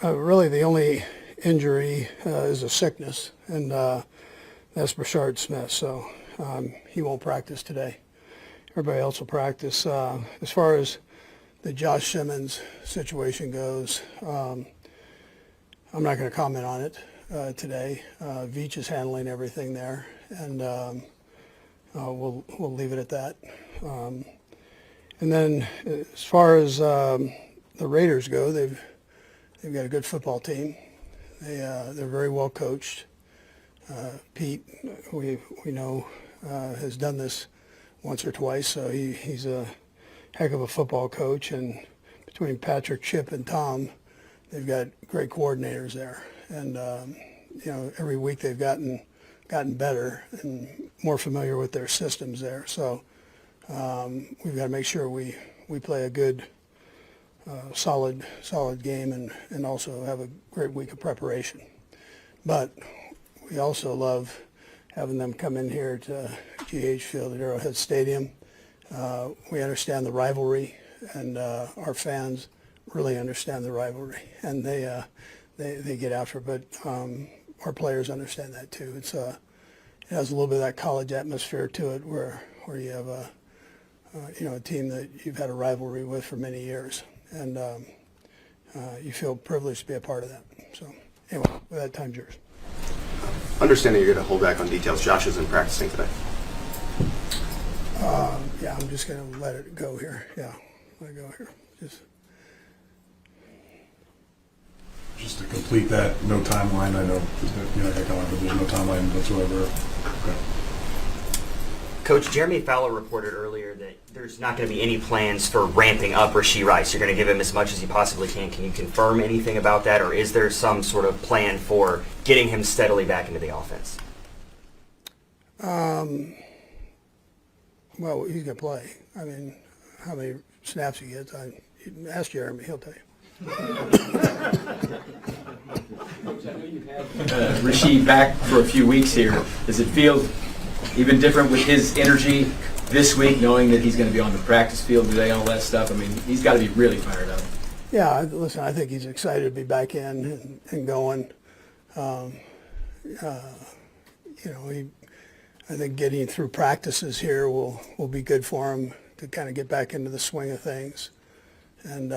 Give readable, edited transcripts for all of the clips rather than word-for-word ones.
Really, the only injury is a sickness, and that's Brashard Smith. So he won't practice today. Everybody else will practice. As far as the Josh Simmons situation goes, I'm not going to comment on it today. Veach is handling everything there, and we'll leave it at that. And then, as far as the Raiders go, they've got a good football team. They're very well coached. Pete, we know, has done this once or twice, so he's a heck of a football coach. And between Patrick, Chip, and Tom, they've got great coordinators there. And every week they've gotten better and more familiar with their systems there. So we've got to make sure we play a good, solid game and also have a great week of preparation. But we also love having them come in here to GH Field at Arrowhead Stadium. We understand the rivalry, and our fans really understand the rivalry, and they get after it. But our players understand that too. It has a little bit of that college atmosphere to it, where you have a team that you've had a rivalry with for many years, and you feel privileged to be a part of that. So anyway, with that, time's yours. Understanding you're going to hold back on details, Josh isn't practicing today. Yeah, I'm just going to let it go here. Yeah, let it go here. Just to complete that, no timeline. I know there's no timeline whatsoever. Okay. Coach, Jeremy Fowler reported earlier that there's not going to be any plans for ramping up Rashee Rice. You're going to give him as much as you possibly can. Can you confirm anything about that, or is there some sort of plan for getting him steadily back into the offense? Well, he's going to play. I mean, how many snaps he gets, ask Jeremy, he'll tell you. Rashee back for a few weeks here. Does it feel even different with his energy this week, knowing that he's going to be on the practice field today, all that stuff? I mean, he's got to be really fired up. Yeah, listen, I think he's excited to be back in and going. I think getting through practices here will be good for him to kind of get back into the swing of things. And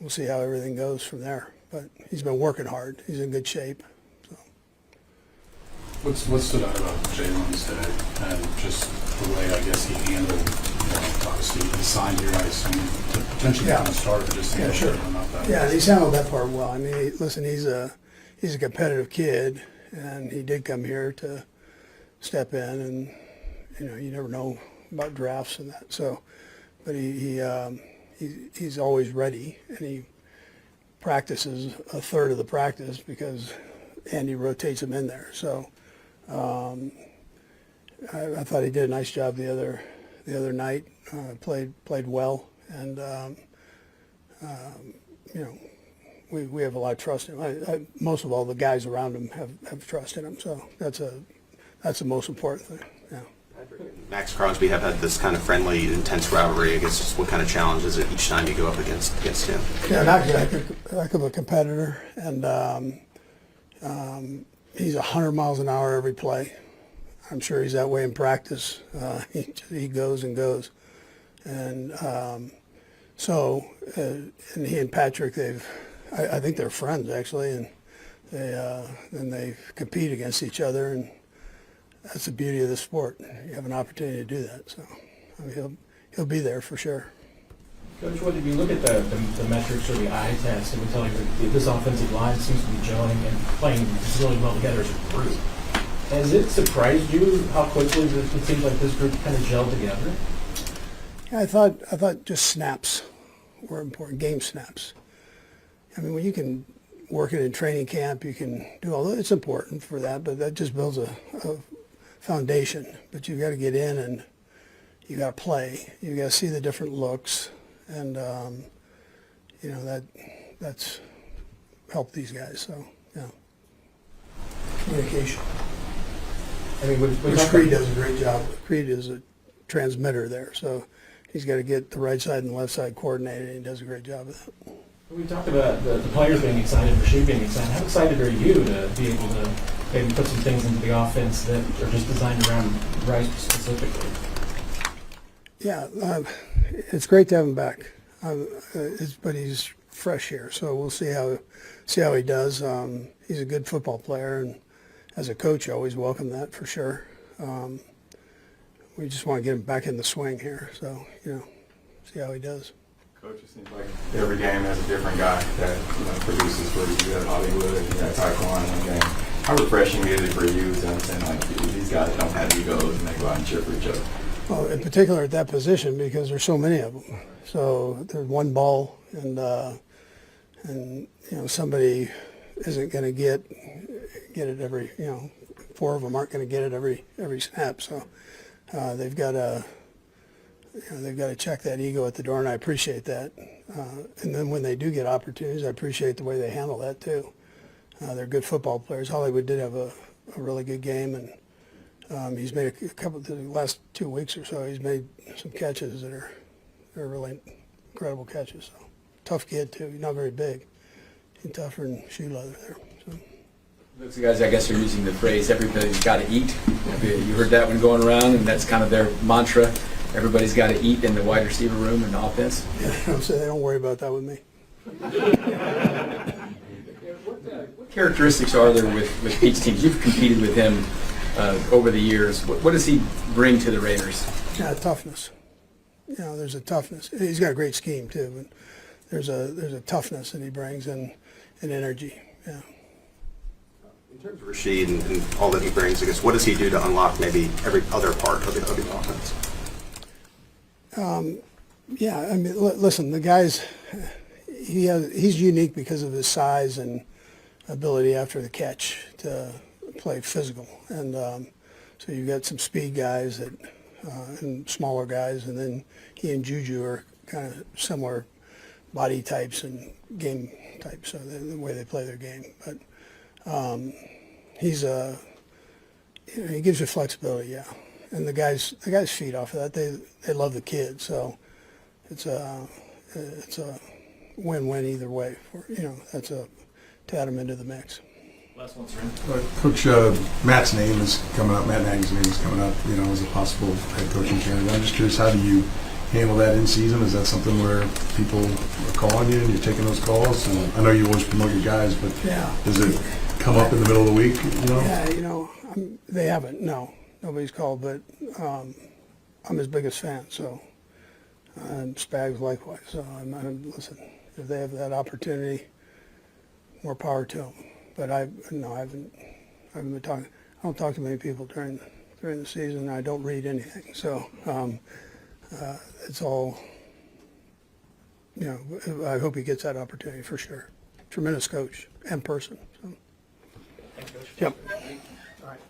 we'll see how everything goes from there. But he's been working hard. He's in good shape. So. What stood out about Jalen's today, and just the way I guess he handled, obviously he signed here, I assume, to potentially become a starter. Just sure. Yeah, he's handled that part well. I mean, listen, he's a competitive kid, and he did come here to step in, and you never know about drafts and that. So, but he's always ready, and he practices a third of the practice because Andy rotates him in there. So I thought he did a nice job the other night. Played well, and we have a lot of trust in him. Most of all, the guys around him have trust in him. So that's the most important thing. Yeah. Max Crosby have had this kind of friendly, intense rivalry. I guess just what kind of challenge is it each time you go up against him? Yeah, not heck of a competitor, and he's 100 miles an hour every play. I'm sure he's that way in practice. He goes and goes, and and he and Patrick, I think they're friends actually, and they compete against each other, and that's the beauty of the sport. You have an opportunity to do that. So I mean, he'll be there for sure. Coach, whether you look at the metrics or the eye test, and we tell you that this offensive line seems to be gelling and playing really well together as a group. Has it surprised you how quickly it seems like this group kind of gelled together? Yeah, I thought just snaps were important, game snaps. I mean, when you can work it in training camp, you can do all that. It's important for that, but that just builds a foundation. But you've got to get in and you got to play. You got to see the different looks, and that's helped these guys. So yeah, communication. I mean, which Reid does a great job. Reid is a transmitter there, so he's got to get the right side and the left side coordinated, and he does a great job of that. We talked about the players being excited, Reid being excited. How excited are you to be able to maybe put some things into the offense that are just designed around Rice specifically? Yeah, it's great to have him back, but he's fresh here, so we'll see how he does. He's a good football player, and as a coach, I always welcome that for sure. We just want to get him back in the swing here, so see how he does. Coach, it seems like every game has a different guy that produces for you at Hollywood and at Taekwondo in one game. How refreshing is it for you to understand like these guys don't have egos and they go out and cheer for each other? Well, in particular at that position because there's so many of them. So there's one ball, and somebody isn't going to get it every. Four of them aren't going to get it every snap. So they've got to. They've got to check that ego at the door, and I appreciate that. And then when they do get opportunities, I appreciate the way they handle that too. They're good football players. Hollywood did have a really good game, and he's made a couple the last 2 weeks or so. He's made some catches that are really incredible catches. So tough kid too. He's not very big. He's tougher than shoe leather there. So. Those guys, I guess, are using the phrase "everybody's got to eat." You heard that one going around, and that's kind of their mantra. Everybody's got to eat in the wide receiver room and offense. Yeah, so they don't worry about that with me. What characteristics are there with Pete's teams? You've competed with him over the years. What does he bring to the Raiders? Yeah, toughness. There's a toughness. He's got a great scheme too, but there's a toughness that he brings and energy. Yeah. In terms of Reid and all that he brings, I guess, what does he do to unlock maybe every other part of the offense? Yeah, I mean, listen, the guy's he's unique because of his size and ability after the catch to play physical, and so you've got some speed guys and smaller guys, and then he and Juju are kind of similar body types and game types, so the way they play their game. But he gives you flexibility, yeah. And the guys feed off of that. They love the kid, so it's a win-win either way. That's to add them into the mix. Last one, sir. Coach, Matt's name is coming up. Matt Nagy's name is coming up. As a possible head coaching candidate. I'm just curious, how do you handle that in season? Is that something where people are calling you and you're taking those calls? And I know you always promote your guys, but does it come up in the middle of the week? Yeah, they haven't. No. Nobody's called, but I'm his biggest fan, so and Spags likewise. So listen, if they have that opportunity, more power to them. But I haven't been talking. I don't talk to many people during the season. I don't read anything, so it's all. I hope he gets that opportunity for sure. Tremendous coach and person. So. Thanks, Coach. Yep. All right.